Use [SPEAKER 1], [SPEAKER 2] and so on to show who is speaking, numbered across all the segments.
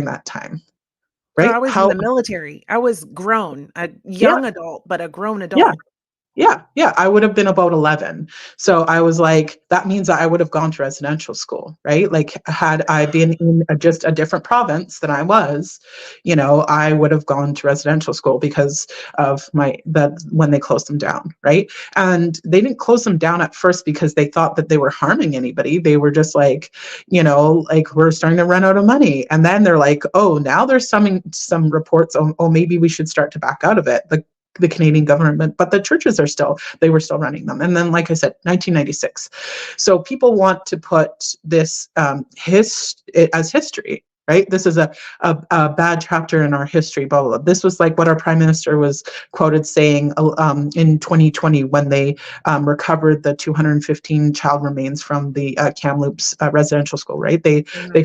[SPEAKER 1] that time,
[SPEAKER 2] Girl,
[SPEAKER 1] right?
[SPEAKER 2] I was in
[SPEAKER 1] How,
[SPEAKER 2] the military. I was grown, a
[SPEAKER 1] yeah,
[SPEAKER 2] young adult, but a grown
[SPEAKER 1] yeah.
[SPEAKER 2] adult.
[SPEAKER 1] Yeah, I would have been about 11. So I was like, that means that I would have gone to residential school, right? Like, had I been in just a different province than I was, I would have gone to residential school because of that when they closed them down, right? And they didn't close them down at first because they thought that they were harming anybody. They were just like, like, we're starting to run out of money. And then they're like, oh, now there's some reports, oh, maybe we should start to back out of it. The Canadian government, but the churches they were still running them. And then, like I said, 1996. So people want to put this as history, right? This is a bad chapter in our history, blah, blah, blah. This was like what our prime minister was quoted saying in 2020 when they recovered the 215 child remains from the Kamloops residential school, right? They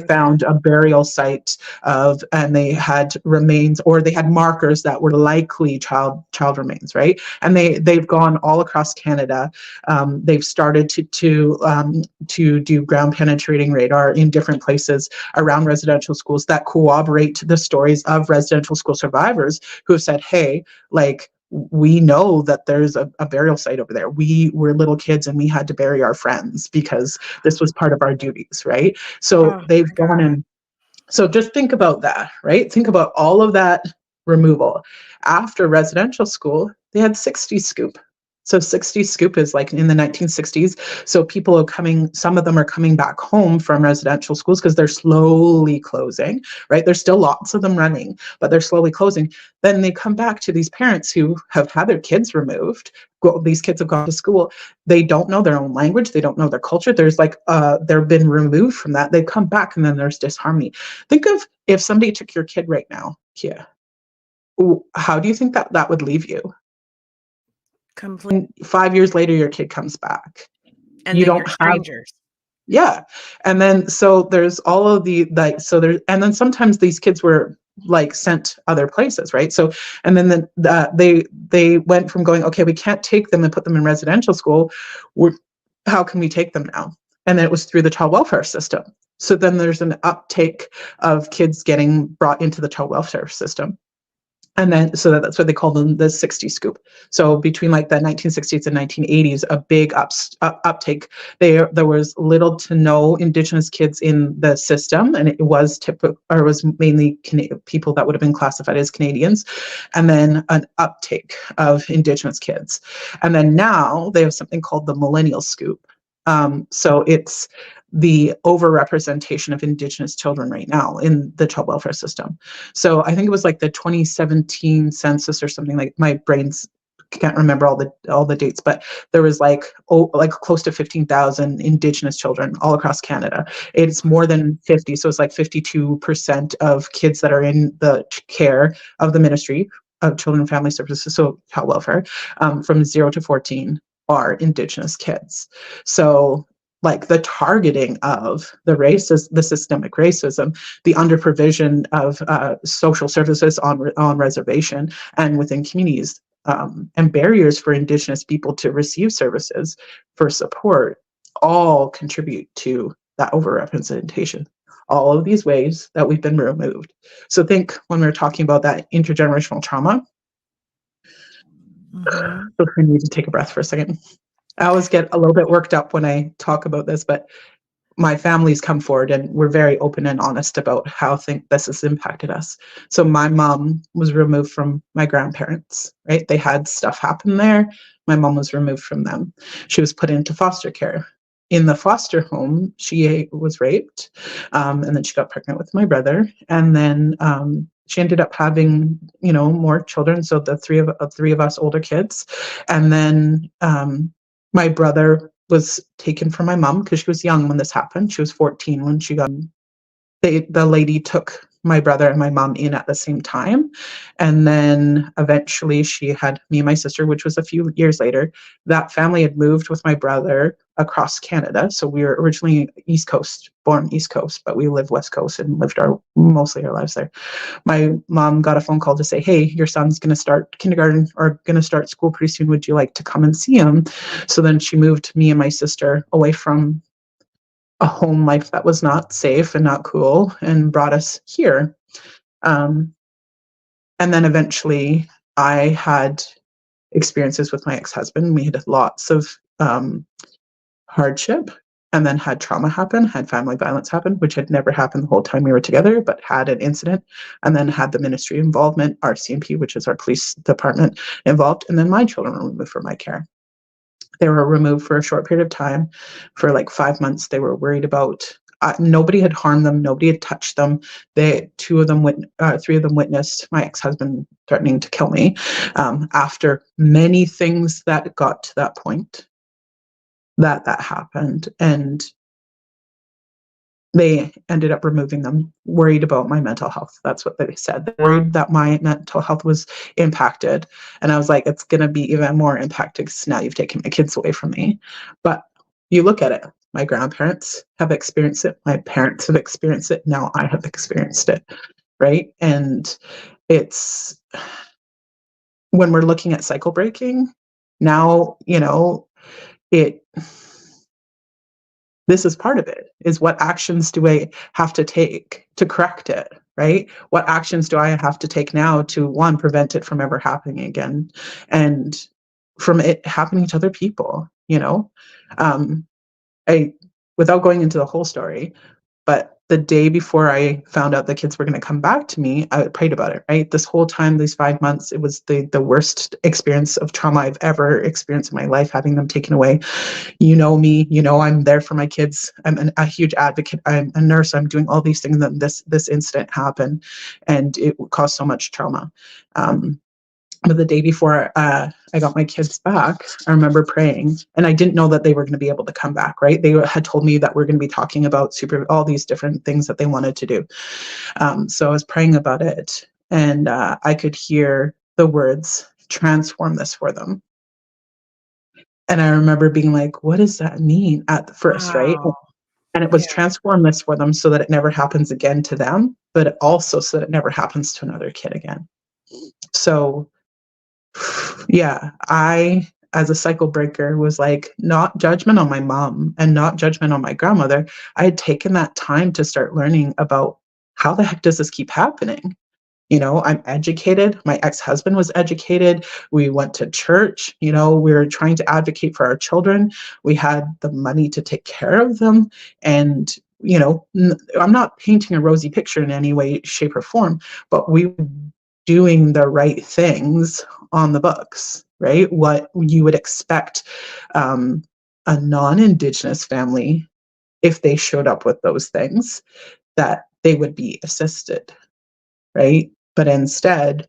[SPEAKER 1] found a burial site and they had remains, or they had markers that were likely child remains, right? And they've gone all across Canada. They've started to do ground penetrating radar in different places around residential schools that corroborate the stories of residential school survivors who have said, hey, like, we know that there's a burial site over there. We were little kids and we had to bury our friends because this was part of our duties, right? So they've gone in. So just think about that, right? Think about all of that removal. After residential school, they had 60 scoop. So 60 scoop is like in the 1960s. So people are some of them are coming back home from residential schools because they're slowly closing, right? There's still lots of them running, but they're slowly closing. Then they come back to these parents who have had their kids removed. These kids have gone to school. They don't know their own language. They don't know their culture. There's like, they've been removed from that. They come back and then there's disharmony. Think of if somebody took your kid right now, Kia. How do you think that would leave you?
[SPEAKER 2] Complete.
[SPEAKER 1] 5 years later, your kid comes back.
[SPEAKER 2] And
[SPEAKER 1] You
[SPEAKER 2] then
[SPEAKER 1] don't
[SPEAKER 2] you're
[SPEAKER 1] have,
[SPEAKER 2] strangers.
[SPEAKER 1] yeah. And then, so there's all of the, like, so there's, and then sometimes these kids were like sent other places, right? So, and then they went from going, okay, we can't take them and put them in residential school. How can we take them now? And then it was through the child welfare system. So then there's an uptake of kids getting brought into the child welfare system. And then, so that's what they call them, the 60 scoop. So between like the 1960s and 1980s, a big uptake. There was little to no Indigenous kids in the system, and it was mainly people that would have been classified as Canadians, and then an uptake of Indigenous kids. And then now they have something called the millennial scoop. So it's the overrepresentation of Indigenous children right now in the child welfare system. So I think it was like the 2017 census or something, like my brain's can't remember all the dates, but there was like close to 15,000 Indigenous children all across Canada. It's more than 50, so it's like 52% of kids that are in the care of the Ministry of Children and Family Services, so child welfare, from 0 to 14 are Indigenous kids. So like the targeting of the systemic racism, the under-provision of social services on reservation and within communities, and barriers for Indigenous people to receive services for support, all contribute to that overrepresentation. All of these ways that we've been removed. So think when we're talking about that intergenerational trauma.
[SPEAKER 2] Mm-hmm.
[SPEAKER 1] So we need to take a breath for a second. I always get a little bit worked up when I talk about this, but my family's come forward and we're very open and honest about how this has impacted us. So my mom was removed from my grandparents, right? They had stuff happen there. My mom was removed from them. She was put into foster care. In the foster home, she was raped, and then she got pregnant with my brother, and then she ended up having, more children. So the three of us older kids, and then my brother was taken from my mom because she was young when this happened. She was 14 when she got. The lady took my brother and my mom in at the same time, and then eventually she had me and my sister, which was a few years later. That family had moved with my brother across Canada, so we were originally born East Coast, but we lived West Coast and lived mostly our lives there. My mom got a phone call to say, hey, your son's going to start kindergarten or going to start school pretty soon. Would you like to come and see him? So then she moved me and my sister away from a home life that was not safe and not cool and brought us here. Um, and then eventually I had experiences with my ex-husband. We had lots of hardship, and then had trauma happen, had family violence happen, which had never happened the whole time we were together, but had an incident, and then had the ministry involvement, our CMP, which is our police department, involved, and then my children were removed from my care. They were removed for a short period of time. For like 5 months, they were worried about. Nobody had harmed them. Nobody had touched them. Three of them witnessed my ex-husband threatening to kill me. After many things that got to that point, that happened, and they ended up removing them, worried about my mental health. That's what they said. They worried that my mental health was impacted. And I was like, it's going to be even more impacted because now you've taken my kids away from me. But you look at it, my grandparents have experienced it. My parents have experienced it. Now I have experienced it. Right. And it's when we're looking at cycle breaking now, this is part of it, is what actions do I have to take to correct it, right? What actions do I have to take now to, one, prevent it from ever happening again, and from it happening to other people, I, without going into the whole story, but the day before I found out the kids were going to come back to me, I prayed about it, right? This whole time, these 5 months, it was the worst experience of trauma I've ever experienced in my life, having them taken away. You know me, I'm there for my kids. I'm a huge advocate. I'm a nurse. I'm doing all these things. And this incident happened, and it caused so much trauma. But the day before I got my kids back, I remember praying, and I didn't know that they were going to be able to come back, right? They had told me that we're going to be talking about all these different things that they wanted to do. So I was praying about it, and I could hear the words, transform this for them. And I remember being like, what does that mean at the first, right?
[SPEAKER 2] Wow.
[SPEAKER 1] And it was
[SPEAKER 2] Yeah.
[SPEAKER 1] transform this for them so that it never happens again to them, but also so that it never happens to another kid again. So yeah, I, as a cycle breaker, was like, not judgment on my mom and not judgment on my grandmother. I had taken that time to start learning about how the heck does this keep happening? I'm educated. My ex-husband was educated. We went to church. We were trying to advocate for our children. We had the money to take care of them. And, I'm not painting a rosy picture in any way, shape, or form, but we were doing the right things on the books, right? What you would expect a non-Indigenous family, if they showed up with those things, that they would be assisted, right? But instead,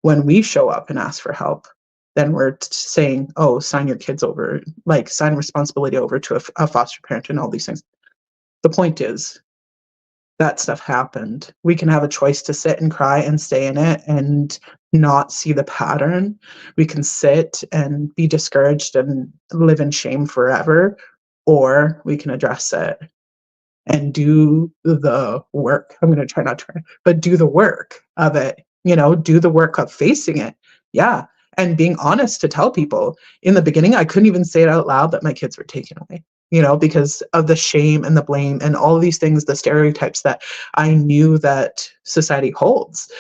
[SPEAKER 1] when we show up and ask for help, then we're saying, oh, sign your kids over, like sign responsibility over to a foster parent and all these things. The point is, that stuff happened. We can have a choice to sit and cry and stay in it and not see the pattern. We can sit and be discouraged and live in shame forever, or we can address it and do the work. I'm going to try not to cry, but do the work of it, do the work of facing it. Yeah. And being honest to tell people. In the beginning, I couldn't even say it out loud that my kids were taken away, because of the shame and the blame and all of these things, the stereotypes that I knew that society holds.